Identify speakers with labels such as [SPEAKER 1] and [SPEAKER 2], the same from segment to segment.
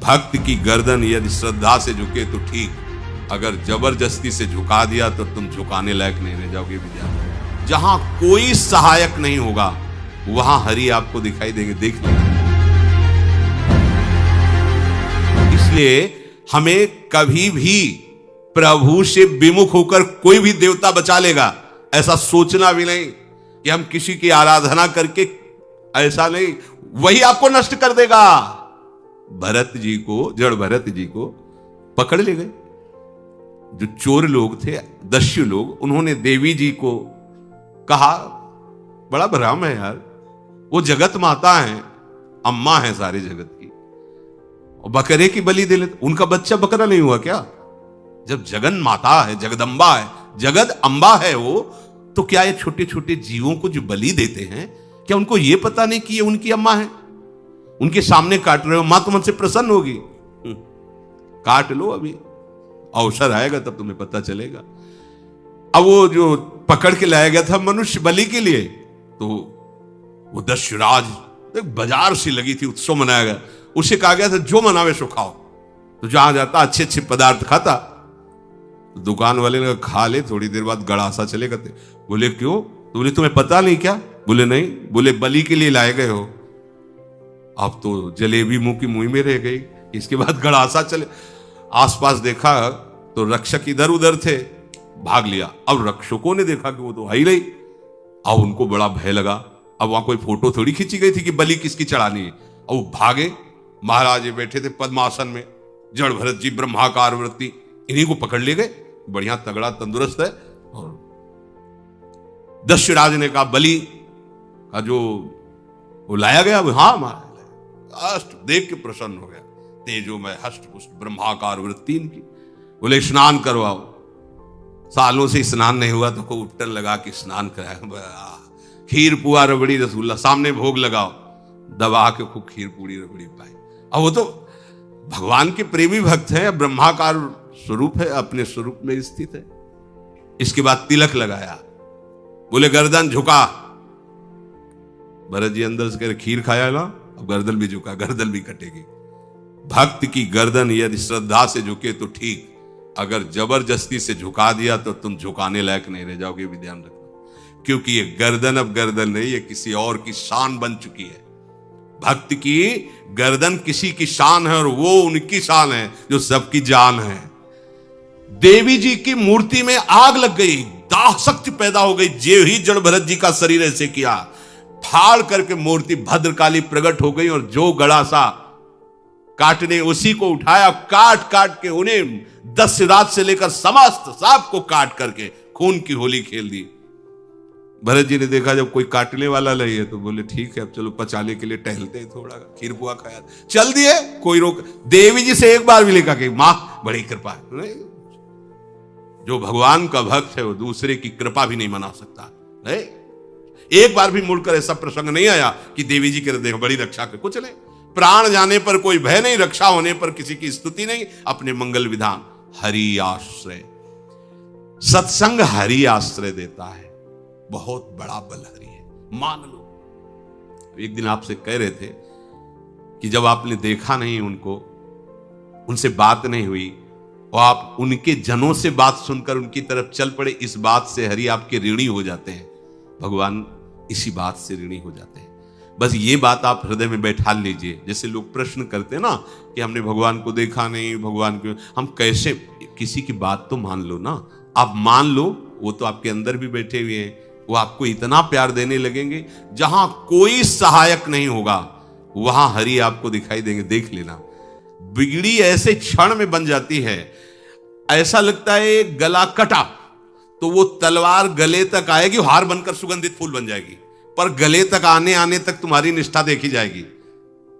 [SPEAKER 1] भक्त की गर्दन यदि श्रद्धा से झुके तो ठीक, अगर जबरदस्ती से झुका दिया तो तुम झुकाने लायक नहीं रह जाओगे विद्या। जहां कोई सहायक नहीं होगा वहां हरि आपको दिखाई देंगे, देख लेना। इसलिए हमें कभी भी प्रभु से विमुख होकर कोई भी देवता बचा लेगा ऐसा सोचना भी नहीं कि हम किसी की आराधना करके, ऐसा नहीं, वही आपको नष्ट कर देगा। भरत जी को, जड़ भरत जी को पकड़ ले गए जो चोर लोग थे, दस्यु लोग। उन्होंने देवी जी को कहा, बड़ा भ्रम है यार, वो जगत माता है, अम्मा है सारे जगत की, और बकरे की बलि दे लेते। उनका बच्चा बकरा नहीं हुआ क्या? जब जगन माता है, जगदम्बा है, जगत अम्बा है वो, तो क्या ये छोटे छोटे जीवों को जो बलि देते हैं, क्या उनको ये पता नहीं कि ये उनकी अम्मा है? उनके सामने काट रहे हो, मां तुमसे प्रसन्न होगी, काट लो, अभी अवसर आएगा तब तुम्हें पता चलेगा। अब वो जो पकड़ के लाया गया था मनुष्य बलि के लिए, तो वो दस्युराज, बाजार सी लगी थी, उत्सव मनाया गया, उसे कहा गया था जो मनावे सो खाओ। तो जहां जाता अच्छे अच्छे पदार्थ खाता। तो दुकान वाले ने खा ले, थोड़ी देर बाद गड़ासा चले गए। बोले क्यों? तो बोले तुम्हें पता नहीं क्या? बोले नहीं। बोले बलि के लिए लाए गए हो। अब तो जलेबी मुंह की मुंह में रह गई। इसके बाद गड़ासा चले, आसपास देखा तो रक्षक इधर उधर थे, भाग लिया। अब रक्षकों ने देखा कि वो तो है ही नहीं। अब उनको बड़ा भय लगा। अब वहां कोई फोटो थोड़ी खींची गई थी कि बलि किसकी चढ़ानी है। अब वो भागे, महाराज बैठे थे पद्मासन में, जड़ भरत जी ब्रह्माकार वृत्ति, इन्हीं को पकड़ ले गए। बढ़िया तगड़ा तंदुरुस्त है। और दस्युराज ने कहा बलि का जो वो लाया गया, हाँ महाराज, हस्त देख के प्रसन्न हो गया। तेजो में हस्त पुष्ट ब्रह्माकार वृत्ति इनकी। बोले स्नान करवाओ। सालों से स्नान नहीं हुआ तो को उपटन लगा के स्नान कराया। खीर पुआ रबड़ी रसगुल्ला सामने भोग लगाओ, दबा के खूब खीर पूरी रबड़ी पाए। अब वो तो भगवान के प्रेमी भक्त हैं, ब्रह्माकार स्वरूप है, अपने स्वरूप में स्थित है। इसके बाद तिलक लगाया। बोले गर्दन झुका। भरत जी अंदर से कह रहे खीर खाया ना, अब गर्दन भी झुका, गर्दन भी कटेगी। भक्त की गर्दन यदि श्रद्धा से झुके तो ठीक, अगर जबरदस्ती से झुका दिया तो तुम झुकाने लायक नहीं रह जाओगे, भी ध्यान रखना। क्योंकि ये गर्दन अब गर्दन नहीं, ये किसी और की शान बन चुकी है। भक्त की गर्दन किसी की शान है और वो उनकी शान है जो सबकी जान है। देवी जी की मूर्ति में आग लग गई, दाह शक्ति पैदा हो गई। जे ही जड़ भरत जी का शरीर ऐसे किया, फाड़ करके मूर्ति भद्रकाली प्रकट हो गई। और जो गड़ासा काटने, उसी को उठाया, काट काट के उन्हें दस्युराज से लेकर समस्त सांप को काट करके खून की होली खेल दी। भरत जी ने देखा जब कोई काटने वाला नहीं है तो बोले ठीक है, अब चलो पचाने के लिए टहलते हैं, थोड़ा खीर पुआ खाया, चल दिए, कोई रोक। देवी जी से एक बार भी लिखा कि मां बड़ी कृपा नहीं। जो भगवान का भक्त है वो दूसरे की कृपा भी नहीं मना सकता है। एक बार भी मुड़कर ऐसा प्रसंग नहीं आया कि देवी जी के देख बड़ी रक्षा कर, कुछ नहीं। प्राण जाने पर कोई भय नहीं, रक्षा होने पर किसी की स्तुति नहीं। अपने मंगल विधान हरि आश्रय, सत्संग हरि आश्रय देता है, बहुत बड़ा बल हरि है, मान लो। एक दिन आपसे कह रहे थे कि जब आपने देखा नहीं उनको, उनसे बात नहीं हुई और आप उनके जनों से बात सुनकर उनकी तरफ चल पड़े, इस बात से हरि आपके ऋणी हो जाते हैं। भगवान इसी बात से ऋणी हो जाते हैं। बस ये बात आप हृदय में बैठा लीजिए। जैसे लोग प्रश्न करते हैं ना कि हमने भगवान को देखा नहीं, भगवान को हम कैसे, किसी की बात तो मान लो ना। आप मान लो, वो तो आपके अंदर भी बैठे हुए हैं, वो आपको इतना प्यार देने लगेंगे। जहां कोई सहायक नहीं होगा वहां हरि आपको दिखाई देंगे, देख लेना। बिगड़ी ऐसे क्षण में बन जाती है, ऐसा लगता है गला कटा तो वो तलवार गले तक आएगी, हार बनकर सुगंधित फूल बन जाएगी, पर गले तक आने आने तक तुम्हारी निष्ठा देखी जाएगी।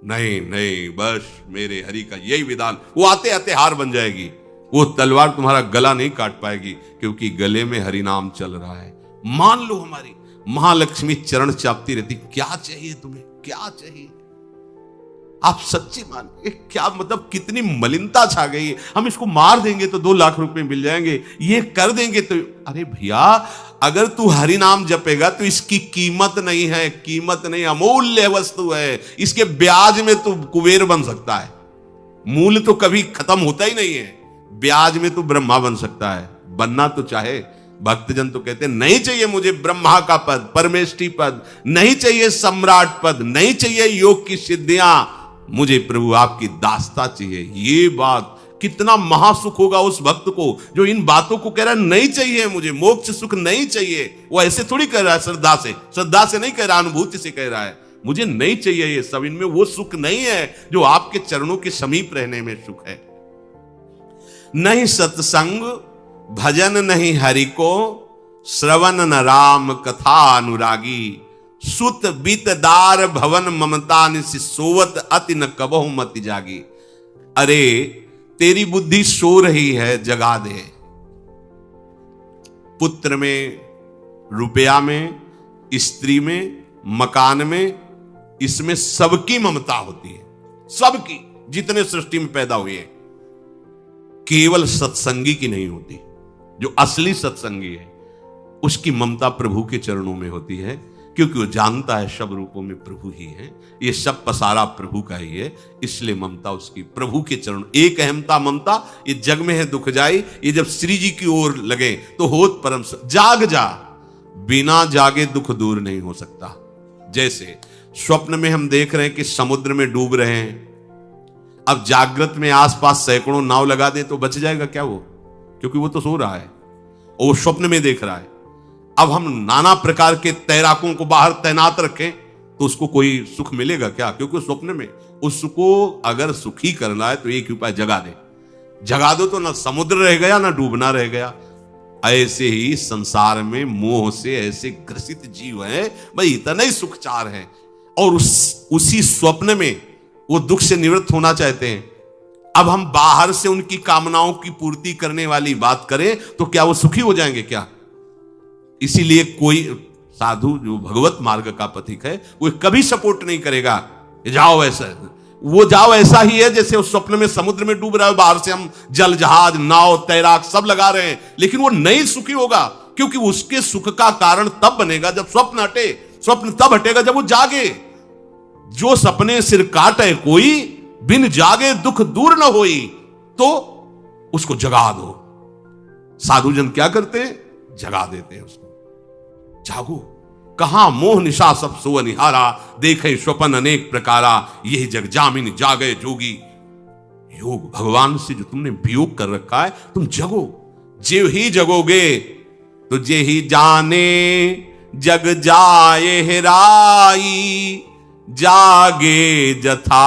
[SPEAKER 1] नहीं नहीं, बस मेरे हरि का यही विधान, वो आते आते हार बन जाएगी। वो तलवार तुम्हारा गला नहीं काट पाएगी, क्योंकि गले में हरि नाम चल रहा है। मान लो हमारी महालक्ष्मी चरण चापती रहती, क्या चाहिए तुम्हें, क्या चाहिए? आप सच्ची मान, क्या मतलब कितनी मलिनता छा गई है। हम इसको मार देंगे तो 2 लाख रुपए मिल जाएंगे, ये कर देंगे तो, अरे भैया अगर तू हरि नाम जपेगा तो इसकी कीमत नहीं है, कीमत नहीं, अमूल्य वस्तु है। इसके ब्याज में तू कुबेर बन सकता है। मूल तो कभी खत्म होता ही नहीं है। ब्याज में तो ब्रह्मा बन सकता है, बनना तो चाहे। भक्तजन तो कहते हैं नहीं चाहिए मुझे ब्रह्मा का पद, परमेष्ठी पद, नहीं चाहिए सम्राट पद, नहीं चाहिए योग की सिद्धियां, मुझे प्रभु आपकी दास्ता चाहिए। ये बात कितना महासुख होगा उस भक्त को जो इन बातों को कह रहा है नहीं चाहिए मुझे, मोक्ष सुख नहीं चाहिए। वो ऐसे थोड़ी कह रहा है, श्रद्धा से नहीं कह रहा, अनुभूति से कह रहा है मुझे नहीं चाहिए ये सब, इनमें वो सुख नहीं है जो आपके चरणों के समीप रहने में सुख है। नहीं सत्संग भजन नहीं हरि को, श्रवण न राम कथा अनुरागी, सुत बीतदार भवन ममता निसि सोवत अति न कबहु मति जागी। अरे तेरी बुद्धि सो रही है, जगा दे। पुत्र में, रुपया में, स्त्री में, मकान में, इसमें सबकी ममता होती है, सबकी, जितने सृष्टि में पैदा हुए हैं। केवल सत्संगी की नहीं होती। जो असली सत्संगी है उसकी ममता प्रभु के चरणों में होती है, क्योंकि वो जानता है सब रूपों में प्रभु ही है, ये सब पसारा प्रभु का ही है, इसलिए ममता उसकी प्रभु के चरण। एक अहमता ममता ये जग में है दुख जाई, ये जब श्री जी की ओर लगे तो होत परम। जाग जा, बिना जागे दुख दूर नहीं हो सकता। जैसे स्वप्न में हम देख रहे हैं कि समुद्र में डूब रहे हैं, अब जागृत में आसपास सैकड़ों नाव लगा दे तो बच जाएगा क्या वो? क्योंकि वो तो सो रहा है और वो स्वप्न में देख रहा है। अब हम नाना प्रकार के तैराकों को बाहर तैनात रखें तो उसको कोई सुख मिलेगा क्या? क्योंकि स्वप्न में उसको अगर सुखी करना है तो एक उपाय, जगा दे। जगा दो तो ना समुद्र रह गया ना डूबना रह गया। ऐसे ही संसार में मोह से ऐसे ग्रसित जीव है, भाई इतना ही सुखचार है, और उसी स्वप्न में वो दुख से निवृत्त होना चाहते हैं। अब हम बाहर से उनकी कामनाओं की पूर्ति करने वाली बात करें तो क्या वो सुखी हो जाएंगे क्या? इसीलिए कोई साधु जो भगवत मार्ग का पथिक है वो कभी सपोर्ट नहीं करेगा जाओ ऐसा। वो जाओ ऐसा ही है जैसे उस स्वप्न में समुद्र में डूब रहा है, बाहर से हम जल जहाज नाव तैराक सब लगा रहे हैं, लेकिन वो नहीं सुखी होगा, क्योंकि उसके सुख का कारण तब बनेगा जब स्वप्न हटे। स्वप्न तब हटेगा जब वो जागे। जो सपने सिर काटे कोई, बिन जागे दुख दूर न होई, तो उसको जगा दो। साधुजन क्या करते हैं? जगा देते हैं उसको। जागो, कहां मोह निशा सब सो निहारा, देखे स्वपन अनेक प्रकारा, यही जग जामिन जागे जोगी। योग भगवान से जो तुमने वियोग कर रखा है, तुम जगो। जे ही जगोगे तो जे ही जाने जग जाए हेराई, जागे जथा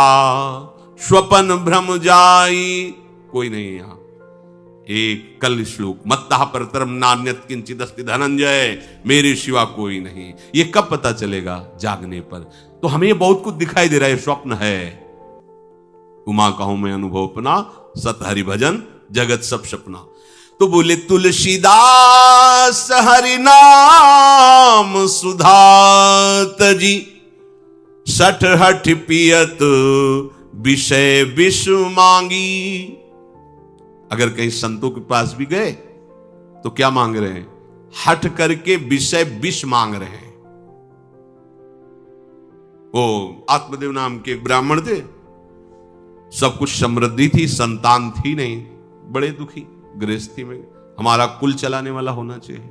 [SPEAKER 1] स्वपन भ्रम जाई। कोई नहीं यहां। एक कल श्लोक, मत्तः परतरम नान्यत किंचित् अस्ति धनंजय, मेरे सिवा कोई नहीं। ये कब पता चलेगा? जागने पर। तो हमें ये बहुत कुछ दिखाई दे रहा है, स्वप्न है। उमा कहूं मैं अनुभव अपना, सत हरि भजन जगत सब सपना। तो बोले तुलसीदास हरि नाम सुधा तजी, सठ हठ पियत विषय विष मांगी। अगर कहीं संतों के पास भी गए तो क्या मांग रहे हैं? हट करके विषय विष मांग रहे हैं। वो आत्मदेव नाम के ब्राह्मण थे, सब कुछ समृद्धि थी, संतान थी नहीं, बड़े दुखी गृहस्थी में। हमारा कुल चलाने वाला होना चाहिए,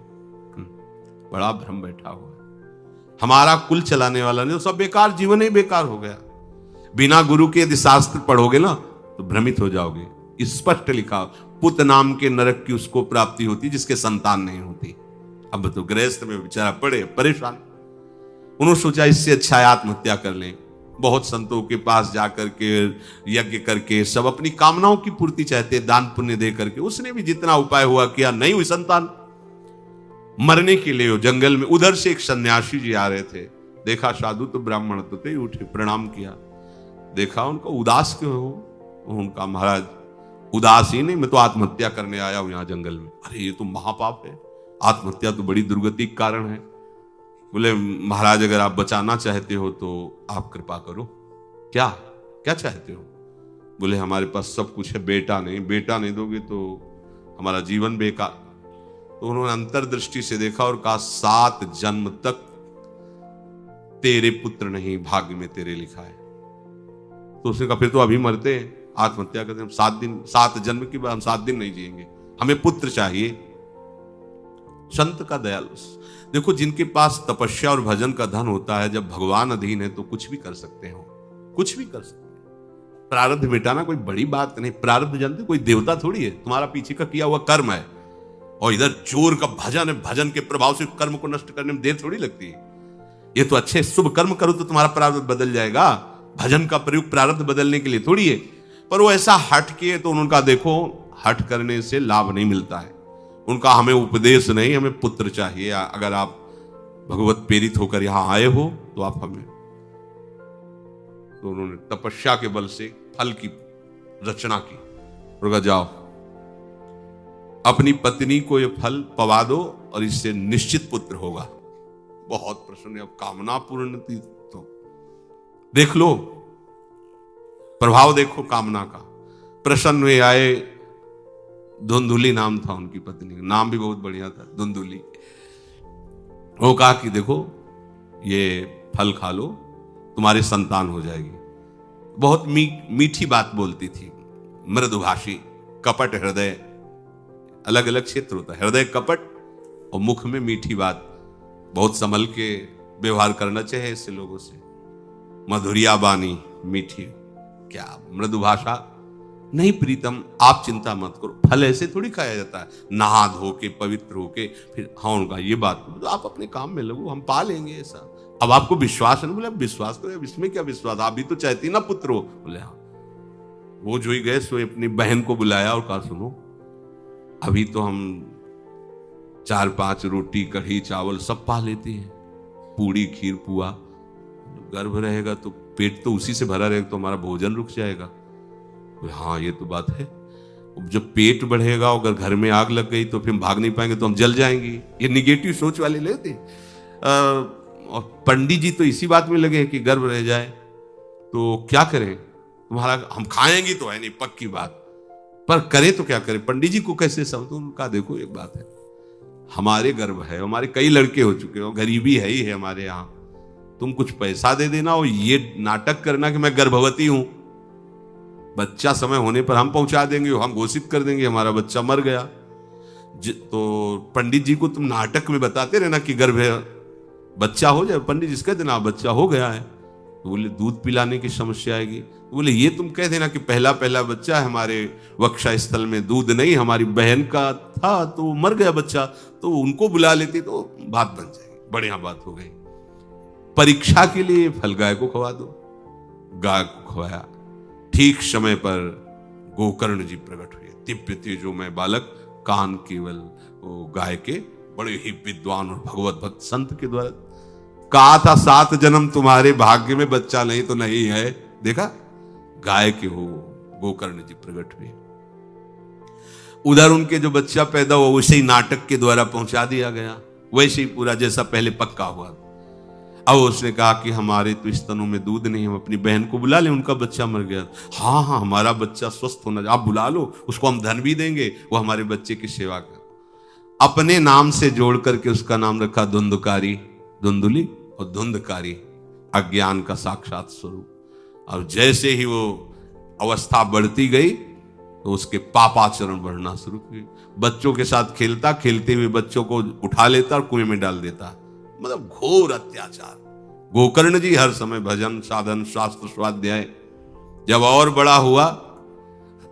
[SPEAKER 1] बड़ा भ्रम बैठा हुआ है। हमारा कुल चलाने वाला नहीं, सब बेकार, जीवन ही बेकार हो गया। बिना गुरु के यदि शास्त्र पढ़ोगे ना तो भ्रमित हो जाओगे। स्पष्ट लिखा, पुत नाम के नरक की उसको प्राप्ति होती जिसके संतान नहीं होती। अब तो गृहस्थ में बेचारा पड़े परेशान। उन्होंने सोचा इससे अच्छा है आत्महत्या कर लें। बहुत संतों के पास जाकर के यज्ञ करके सब अपनी कामनाओं की पूर्ति चाहते, दान पुण्य दे करके। उसने भी जितना उपाय हुआ किया, नहीं हुई संतान। मरने के लिए जंगल में, उधर से एक सन्यासी जी आ रहे थे, देखा साधु तो ब्राह्मण तो थे, उठे प्रणाम किया, देखा उनको उदास क्यों हो? उनका महाराज उदास ही नहीं, मैं तो आत्महत्या करने आया हूं यहां जंगल में। अरे ये तो महापाप है, आत्महत्या तो बड़ी दुर्गति का कारण है। बोले महाराज अगर आप बचाना चाहते हो तो आप कृपा करो। क्या क्या चाहते हो? बोले हमारे पास सब कुछ है, बेटा नहीं दोगे तो हमारा जीवन बेकार। तो उन्होंने अंतर्दृष्टि से देखा और कहा 7 जन्म तक तेरे पुत्र नहीं भाग्य में तेरे लिखा है। तो उसने कहा फिर तो अभी मरते हैं। आत्महत्या करते हैं। हम 7 जन्म की बात, हम 7 दिन नहीं जिएंगे, हमें पुत्र चाहिए। संत का दयालु। देखो, जिनके पास तपस्या और भजन का धन होता है, जब भगवान अधीन है तो कुछ भी कर सकते हो, कुछ भी कर सकते हैं। प्रारब्ध मिटाना कोई बड़ी बात नहीं। प्रारब्ध जानते, कोई देवता थोड़ी है, तुम्हारा पीछे का किया हुआ कर्म है। और इधर चोर का भजन है, भजन के प्रभाव से कर्म को नष्ट करने में देर थोड़ी लगती है। ये तो अच्छे शुभ कर्म करो तो तुम्हारा प्रारब्ध बदल जाएगा। भजन का प्रयोग प्रारब्ध बदलने के लिए थोड़ी है। पर वो ऐसा हट के, तो उनका देखो, हट करने से लाभ नहीं मिलता है उनका। हमें उपदेश नहीं, हमें पुत्र चाहिए। अगर आप भगवत प्रेरित होकर यहां आए हो तो आप हमें, तो उन्होंने तपस्या के बल से फल की रचना की। उनका जाओ अपनी पत्नी को ये फल पवा दो और इससे निश्चित पुत्र होगा। बहुत प्रसन्न, अब कामना पूर्ण थी तो देख लो, प्रभाव देखो कामना का। प्रसन्न हुए आए। धुंधुली नाम था उनकी पत्नी का, नाम भी बहुत बढ़िया था, धुंधुली। वो कहा कि देखो ये फल खा लो, तुम्हारी संतान हो जाएगी। बहुत मीठी बात बोलती थी, मृदुभाषी, कपट हृदय। अलग अलग क्षेत्र होता है, हृदय कपट और मुख में मीठी बात। बहुत संभल के व्यवहार करना चाहिए ऐसे लोगों से। मधुरिया बानी, मीठी, क्या मृदु भाषा। नहीं प्रीतम, आप चिंता मत करो, फल ऐसे थोड़ी खाया जाता है, नहा धो के पवित्र होके फिर। हाँ, उनका ये बात, तो आप अपने काम में लगो, हम पा लेंगे ऐसा। अब आपको विश्वास है? बोले विश्वास करो। इसमें क्या विश्वास, आप भी तो चाहती ना पुत्र हो। बोले हाँ। वो जो ही गए सो अपनी बहन को बुलाया और कहा, सुनो अभी तो हम 4-5 रोटी कढ़ी चावल सब पा लेते हैं, पूड़ी खीर पुआ। गर्भ रहेगा तो पेट तो उसी से भरा रहेगा, तो हमारा भोजन रुक जाएगा। हाँ ये तो बात है। जब पेट बढ़ेगा, अगर घर में आग लग गई तो फिर हम भाग नहीं पाएंगे, तो हम जल जाएंगे। ये निगेटिव सोच वाले लेते। और पंडित जी तो इसी बात में लगे कि गर्भ रह जाए तो क्या करें, तुम्हारा हम खाएंगे तो है नहीं, पक्की बात, पर करें तो क्या करें। पंडित जी को कैसे समझो? उनका देखो एक बात है, हमारे गर्भ है, हमारे कई लड़के हो चुके हो, गरीबी है ही है हमारे यहाँ। तुम कुछ पैसा दे देना और ये नाटक करना कि मैं गर्भवती हूं, बच्चा समय होने पर हम पहुंचा देंगे, हम घोषित कर देंगे हमारा बच्चा मर गया। तो पंडित जी को तुम नाटक में बताते रहना कि गर्भ है, बच्चा हो जाए। पंडित जी कह देना बच्चा हो गया है, तो बोले दूध पिलाने की समस्या आएगी। तो बोले ये तुम कह देना कि पहला बच्चा है, हमारे वक्षा स्थल में दूध नहीं, हमारी बहन का था तो मर गया बच्चा, तो उनको बुला लेती तो बात बन जाएगी, बढ़िया बात हो गई। परीक्षा के लिए फल गाय को खवा दो। गाय को खवाया, ठीक समय पर गोकर्ण जी प्रकट हुए। दिव्य तेजो में बालक, कान केवल वो गाय के, बड़े ही विद्वान और भगवत भक्त संत के द्वारा। कहा था 7 जन्म तुम्हारे भाग्य में, बच्चा नहीं तो नहीं है। देखा, गाय के हो गोकर्ण जी प्रकट हुए। उधर उनके जो बच्चा पैदा हुआ वैसे ही नाटक के द्वारा पहुंचा दिया गया, वैसे ही पूरा जैसा पहले पक्का हुआ। अब उसने कहा कि हमारे तो स्तनों में दूध नहीं, हम अपनी बहन को बुला लें, उनका बच्चा मर गया। हाँ हाँ, हमारा बच्चा स्वस्थ होना, आप बुला लो, उसको हम धन भी देंगे, वो हमारे बच्चे की सेवा कर। अपने नाम से जोड़ करके उसका नाम रखा धुंधकारी, धुंधुली और धुंधकारी, अज्ञान का साक्षात स्वरूप। और जैसे ही वो अवस्था बढ़ती गई तो उसके पापाचरण बढ़ना शुरू हुए। बच्चों के साथ खेलता, खेलते हुए बच्चों को उठा लेता और कुएं में डाल देता। मतलब घोर अत्याचार। गोकर्ण जी हर समय भजन साधन शास्त्र स्वाध्याय। जब और बड़ा हुआ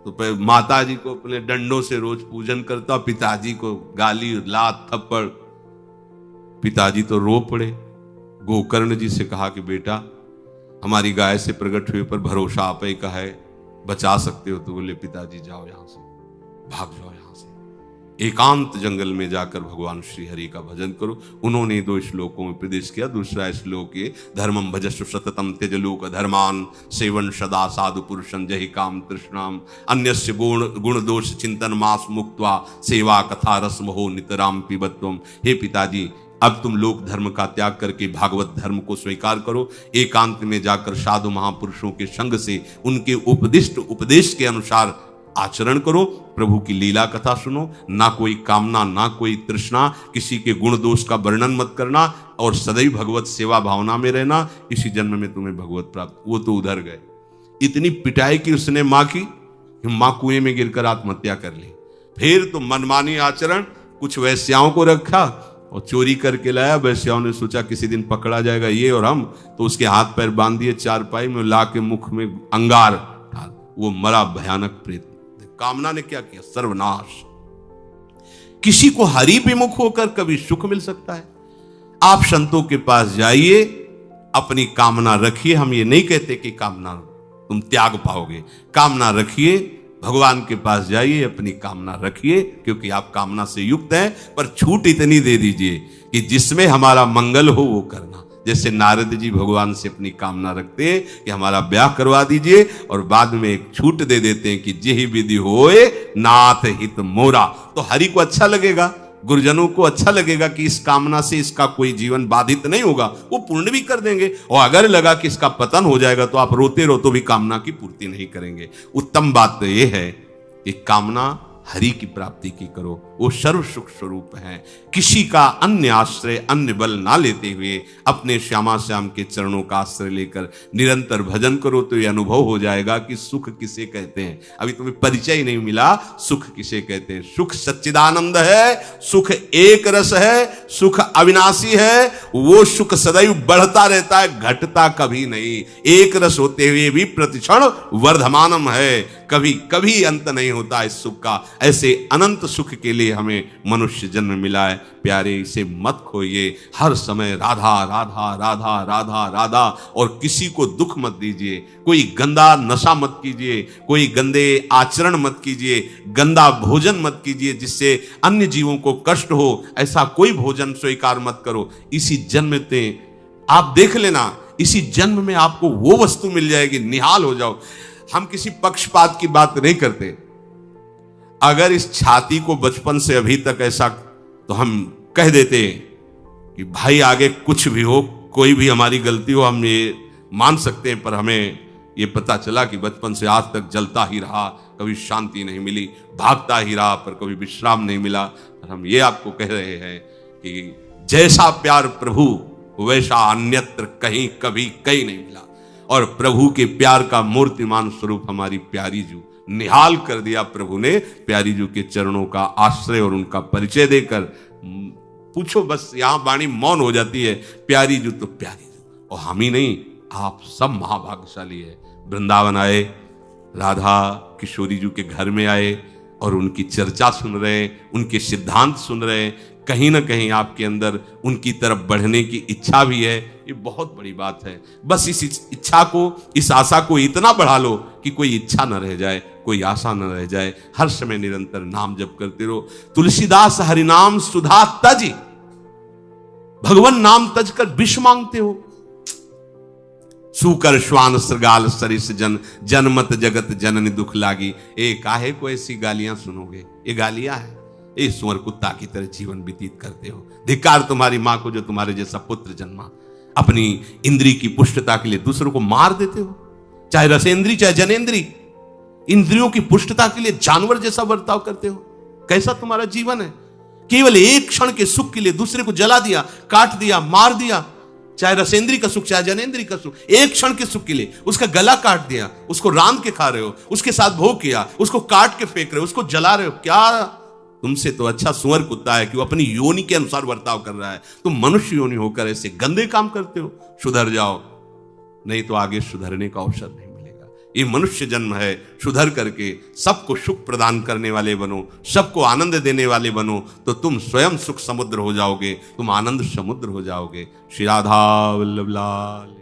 [SPEAKER 1] तो माता जी को अपने डंडों से रोज पूजन करता, पिताजी को गाली लात थप्पड़। पिताजी तो रो पड़े। गोकर्ण जी से कहा कि बेटा हमारी गाय से प्रकट हुए पर भरोसा आप ही का है, बचा सकते हो। तो बोले पिताजी जाओ यहां से, भाग जाओ यहां से, एकांत जंगल में जाकर भगवान श्री हरि का भजन करो। उन्होंने 2 श्लोकों में प्रदेश किया। दूसरा श्लोक ये, धर्मम भजस्व सततम त्यज लोक धर्मान, सेवन सदा साधु पुरुषं जहि काम तृष्णाम, अन्यस्य गुण दोष चिंतन मास मुक्त्वा, सेवा कथा रसम हो नितराम पिबत्वम। हे पिताजी, अब तुम लोक धर्म का त्याग करके भागवत धर्म को स्वीकार करो। एकांत में जाकर साधु महापुरुषों के संग से उनके उपदिष्ट उपदेश के अनुसार आचरण करो। प्रभु की लीला कथा सुनो, ना कोई कामना ना कोई तृष्णा, किसी के गुण दोष का वर्णन मत करना और सदैव भगवत सेवा भावना में रहना। इसी जन्म में तुम्हें भगवत प्राप्त। वो तो उधर गए। इतनी पिटाई की उसने मां की कि मां कुएं में गिरकर आत्महत्या कर ली। फिर तो मनमानी आचरण, कुछ वैश्याओं को रखा और चोरी करके लाया। वैश्याओं ने सोचा किसी दिन पकड़ा जाएगा ये और हम, तो उसके हाथ पैर बांध दिए चारपाई में, ला के मुख में अंगार डाल, वो मरा भयानक प्रेत। कामना ने क्या किया? सर्वनाश। किसी को हरि विमुख होकर कभी सुख मिल सकता है? आप संतों के पास जाइए, अपनी कामना रखिए। हम ये नहीं कहते कि कामना तुम त्याग पाओगे, कामना रखिए, भगवान के पास जाइए, अपनी कामना रखिए, क्योंकि आप कामना से युक्त हैं। पर छूट इतनी दे दीजिए कि जिसमें हमारा मंगल हो वो करना। जैसे नारद जी भगवान से अपनी कामना रखते हैं कि हमारा ब्याह करवा दीजिए, और बाद में एक छूट दे देते हैं कि जेहि विधि होए नाथ हित मोरा। तो हरि को अच्छा लगेगा, गुरुजनों को अच्छा लगेगा कि इस कामना से इसका कोई जीवन बाधित नहीं होगा, वो पूर्ण भी कर देंगे। और अगर लगा कि इसका पतन हो जाएगा तो आप रोते रहो तो भी कामना की पूर्ति नहीं करेंगे। उत्तम बात तो यह है कि कामना हरि की प्राप्ति की करो, वो सर्व सुख स्वरूप है। किसी का अन्य आश्रय, अन्य बल ना लेते हुए अपने श्यामा श्याम के चरणों का आश्रय लेकर निरंतर भजन करो तो ये अनुभव हो जाएगा कि सुख किसे कहते हैं। अभी तुम्हें परिचय नहीं मिला, सुख किसे कहते हैं। सुख सच्चिदानंद है, सुख एक रस है, सुख अविनाशी है। वो सुख सदैव बढ़ता रहता है, घटता कभी नहीं। एक रस होते हुए भी प्रतिक्षण वर्धमानम है, कभी कभी अंत नहीं होता इस सुख का। ऐसे अनंत सुख के लिए हमें मनुष्य जन्म मिला है। प्यारे, इसे मत खोइए। हर समय राधा राधा राधा राधा राधा, और किसी को दुख मत दीजिए। कोई गंदा नशा मत कीजिए, कोई गंदे आचरण मत कीजिए, गंदा भोजन मत कीजिए जिससे अन्य जीवों को कष्ट हो। ऐसा कोई भोजन स्वीकार मत करो। इसी जन्म में आप देख लेना, इसी जन्म में आपको वो वस्तु मिल जाएगी, निहाल हो जाओ। हम किसी पक्षपात की बात नहीं करते। अगर इस छाती को बचपन से अभी तक ऐसा, तो हम कह देते कि भाई आगे कुछ भी हो, कोई भी हमारी गलती हो, हम ये मान सकते हैं। पर हमें ये पता चला कि बचपन से आज तक जलता ही रहा, कभी शांति नहीं मिली, भागता ही रहा, पर कभी विश्राम नहीं मिला। और हम ये आपको कह रहे हैं कि जैसा प्यार प्रभु वैसा अन्यत्र कहीं कभी कहीं नहीं मिला। और प्रभु के प्यार का मूर्तिमान स्वरूप हमारी प्यारी जू, निहाल कर दिया प्रभु ने प्यारी जू के चरणों का आश्रय और उनका परिचय देकर। पूछो बस, यहां वाणी मौन हो जाती है। प्यारी जू तो प्यारी जू, और हम ही नहीं, आप सब महाभाग्यशाली है। वृंदावन आए, राधा किशोरी जू के घर में आए और उनकी चर्चा सुन रहे हैं, उनके सिद्धांत सुन रहे हैं। कहीं ना कहीं आपके अंदर उनकी तरफ बढ़ने की इच्छा भी है। ये बहुत बड़ी बात है। बस इस इच्छा को, इस आशा को इतना बढ़ा लो कि कोई इच्छा न रह जाए, कोई आशा न रह जाए। हर समय निरंतर नाम जप करते रहो। तुलसीदास हरिनाम सुधा तज, भगवान नाम तज कर विष मांगते हो। सूकर श्वान श्रृगाल सरिस जन, जनमत जगत जननी दुख लागी। ए काहे को ऐसी गालियां सुनोगे? ये गालियां है। ए सुअर कुत्ता की तरह जीवन व्यतीत करते हो। धिक्कार तुम्हारी मां को जो तुम्हारे जैसा पुत्र जन्मा। अपनी इंद्री की पुष्टता के लिए दूसरों को मार देते हो, चाहे रसेंद्री चाहे जनेंद्री। इंद्रियों की पुष्टता के लिए जानवर जैसा बर्ताव करते हो। कैसा तुम्हारा जीवन है? केवल एक क्षण के सुख के लिए दूसरे को जला दिया, काट दिया, मार दिया। चाहे रसेंद्री का सुख चाहे जनेंद्री का सुख, एक क्षण के सुख के लिए उसका गला काट दिया, उसको रांध के खा रहे हो, उसके साथ भोग किया, उसको काट के फेंक रहे हो, उसको जला रहे हो। क्या तुमसे तो अच्छा सुअर कुत्ता है कि वो अपनी योनि के अनुसार बर्ताव कर रहा है। तुम मनुष्य योनि होकर ऐसे गंदे काम करते हो। सुधर जाओ, नहीं तो आगे सुधरने का अवसर नहीं मिलेगा। ये मनुष्य जन्म है, सुधर करके सबको सुख प्रदान करने वाले बनो, सबको आनंद देने वाले बनो, तो तुम स्वयं सुख समुद्र हो जाओगे, तुम आनंद समुद्र हो जाओगे। श्री राधा वल्लभ लाल।